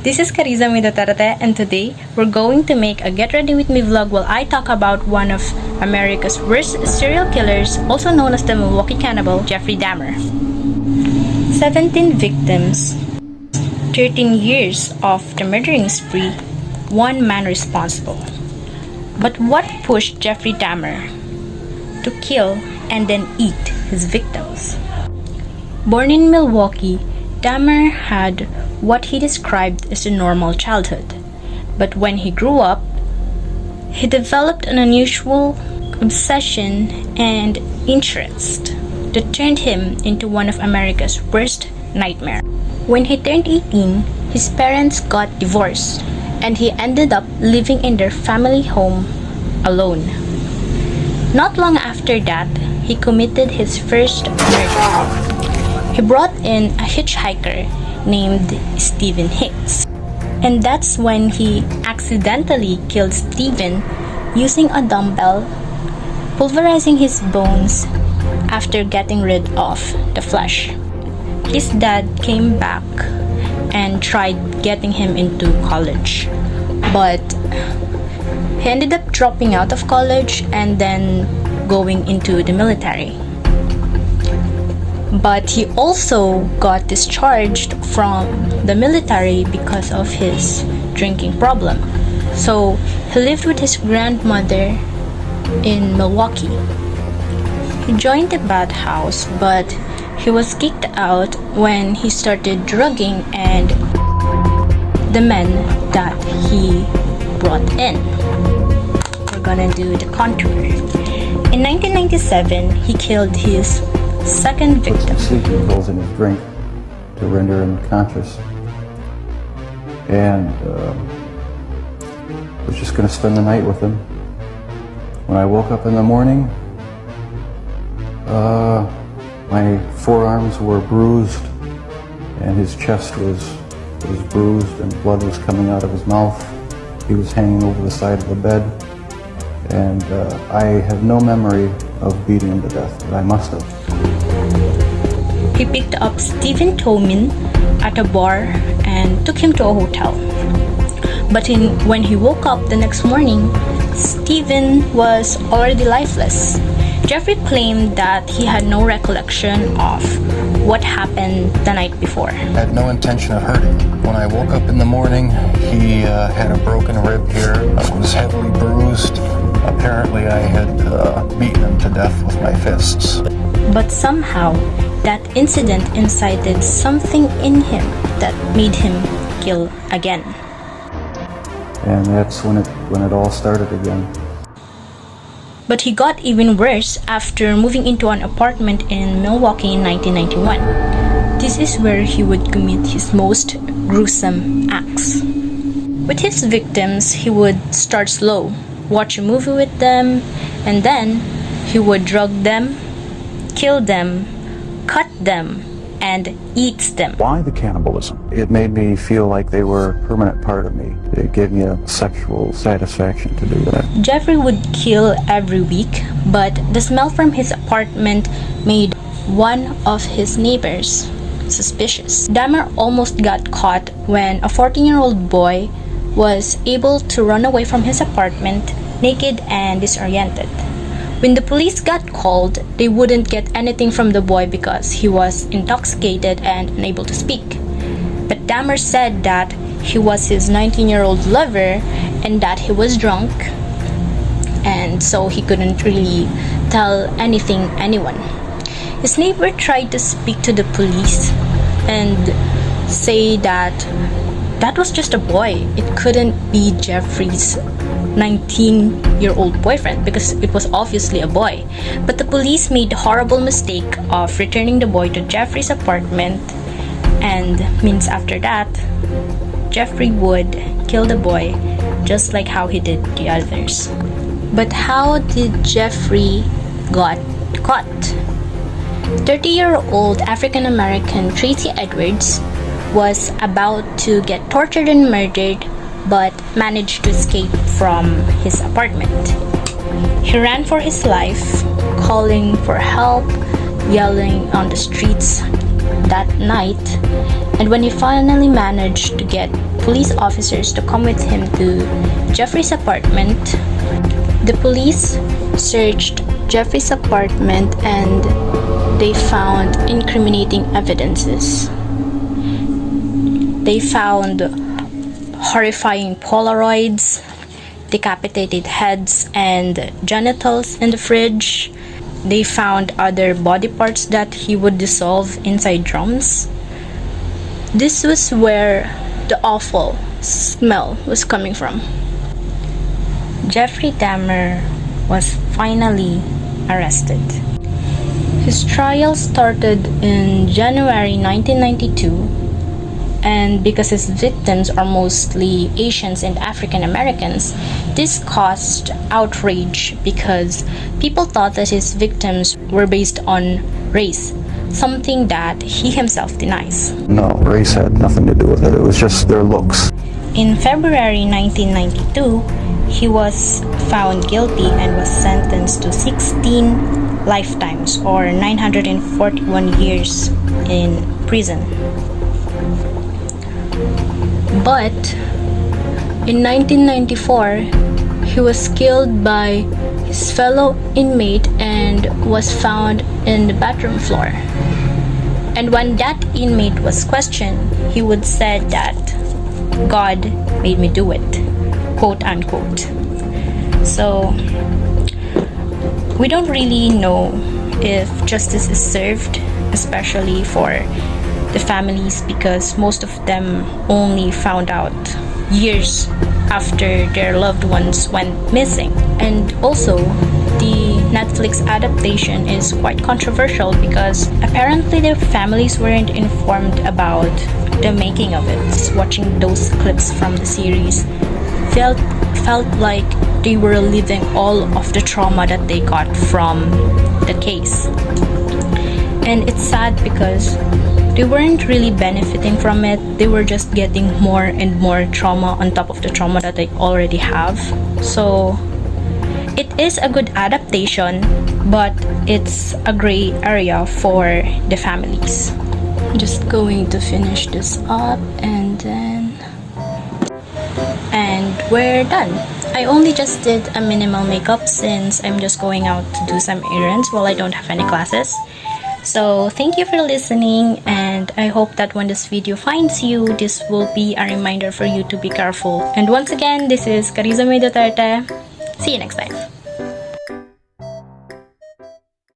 This is Carissa Duterte, and today we're going to make a Get Ready With Me vlog while I talk about one of America's worst serial killers, also known as the Milwaukee Cannibal, Jeffrey Dahmer. 17 victims, 13 years of the murdering spree, one man responsible. But what pushed Jeffrey Dahmer to kill and then eat his victims? Born in Milwaukee, Dahmer had what he described as a normal childhood. But when he grew up, he developed an unusual obsession and interest that turned him into one of America's worst nightmares. When he turned 18, his parents got divorced, and he ended up living in their family home alone. Not long after that, he committed his first murder. He brought in a hitchhiker named Stephen Hicks, and that's when he accidentally killed Stephen using a dumbbell, pulverizing his bones after getting rid of the flesh. His dad came back and tried getting him into college, but he ended up dropping out of college and then going into the military. But he also got discharged from the military because of his drinking problem. So he lived with his grandmother in Milwaukee. He joined the bathhouse, but he was kicked out when he started drugging and the men that he brought in. We're gonna do the contour. In 1997, he killed his second victim. Put some sleeping pills in his drink to render him conscious, and was just going to spend the night with him. When I woke up in the morning, my forearms were bruised, and his chest was bruised, and blood was coming out of his mouth. He was hanging over the side of the bed, and I have no memory of beating him to death, but I must have. He picked up Stephen Tomin at a bar and took him to a hotel. But when he woke up the next morning, Stephen was already lifeless. Jeffrey claimed that he had no recollection of what happened the night before. I had no intention of hurting him. When I woke up in the morning, he had a broken rib here. I was heavily bruised. Apparently I had beaten him to death with my fists. But somehow, that incident incited something in him that made him kill again. And that's when it all started again. But he got even worse after moving into an apartment in Milwaukee in 1991. This is where he would commit his most gruesome acts. With his victims, he would start slow, watch a movie with them, and then he would drug them, kill them, cut them, and eat them. Why the cannibalism? It made me feel like they were a permanent part of me. It gave me a sexual satisfaction to do that. Jeffrey would kill every week, but the smell from his apartment made one of his neighbors suspicious. Dahmer almost got caught when a 14-year-old boy was able to run away from his apartment naked and disoriented. When the police got called, they wouldn't get anything from the boy because he was intoxicated and unable to speak. But Dahmer said that he was his 19-year-old lover and that he was drunk, and so he couldn't really tell anyone. His neighbor tried to speak to the police and say that was just a boy. It couldn't be Jeffrey's 19-year-old boyfriend because it was obviously a boy. But the police made the horrible mistake of returning the boy to Jeffrey's apartment, and minutes after that, Jeffrey would kill the boy just like how he did the others. But how did Jeffrey got caught? 30-year-old African-American Tracy Edwards was about to get tortured and murdered, but managed to escape from his apartment. He ran for his life, calling for help, yelling on the streets, that night, and when he finally managed to get police officers to come with him to Jeffrey's apartment, the police searched Jeffrey's apartment and they found incriminating evidences. They found horrifying Polaroids, decapitated heads and genitals in the fridge. They found other body parts that he would dissolve inside drums. This was where the awful smell was coming from. Jeffrey Dahmer was finally arrested. His trial started in January 1992, and because his victims are mostly Asians and African Americans, this caused outrage because people thought that his victims were based on race, something that he himself denies. No, race had nothing to do with it. It was just their looks. In February 1992, he was found guilty and was sentenced to 16 lifetimes or 941 years in prison. But in 1994, he was killed by his fellow inmate and was found in the bathroom floor. And when that inmate was questioned, he would say that God made me do it, quote unquote. So we don't really know if justice is served, especially for the families, because most of them only found out years after their loved ones went missing. And also, the Netflix adaptation is quite controversial because apparently their families weren't informed about the making of it. Watching those clips from the series felt like they were living all of the trauma that they got from the case. And it's sad because they weren't really benefiting from it. They were just getting more and more trauma on top of the trauma that they already have. So it is a good adaptation, but it's a gray area for the families. I'm just going to finish this up and we're done. I only just did a minimal makeup since I'm just going out to do some errands while I don't have any classes. So thank you for listening, and I hope that when this video finds you, this will be a reminder for you to be careful. And once again, this is Carissa May Duterte. See you next time.